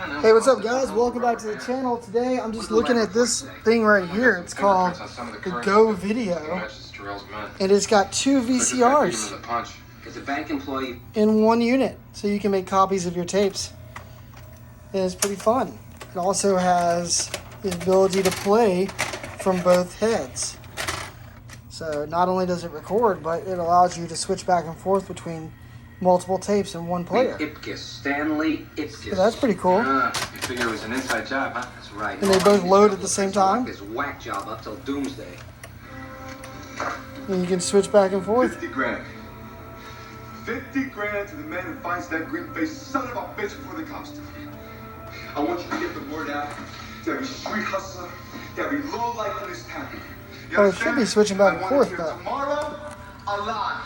Hey, what's up guys? Welcome back to the channel. Today I'm just looking at this thing right here. It's called the Go Video. And it's got two VCRs in one unit. So you can make copies of your tapes. And it's pretty fun. It also has the ability to play from both heads. So not only does it record, but it allows you to switch back and forth between multiple tapes in one player. Stanley Ipkiss. So that's pretty cool. You figure it was an inside job, huh? That's right. And they both load at the same time. This whack job up till doomsday. And you can switch back and forth. 50 grand. 50 grand to the man who finds that green-faced son of a bitch before the cops do. I want you to get the word out to every street hustler, to every lowlife in this town. Oh, it should be switching back and forth, though. Tomorrow, alive.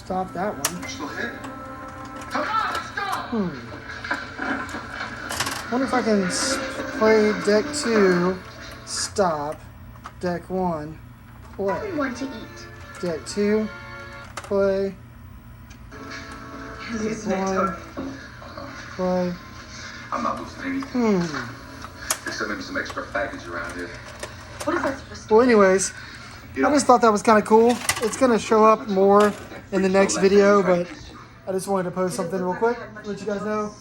Stop that one. Still hit? Come on, let's go! Wonder if I can play deck 2, stop, deck 1, play. Want to eat? Deck 2, play, How's your deck 1, play. I'm not losing anything. Except maybe some extra baggage around here. What is that supposed to Well, anyways, I just thought that was kind of cool. It's going to show up more in the next video, but I just wanted to post something real quick, let you guys know.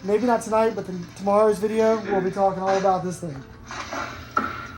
Maybe not tonight, but tomorrow's video, we'll be talking all about this thing.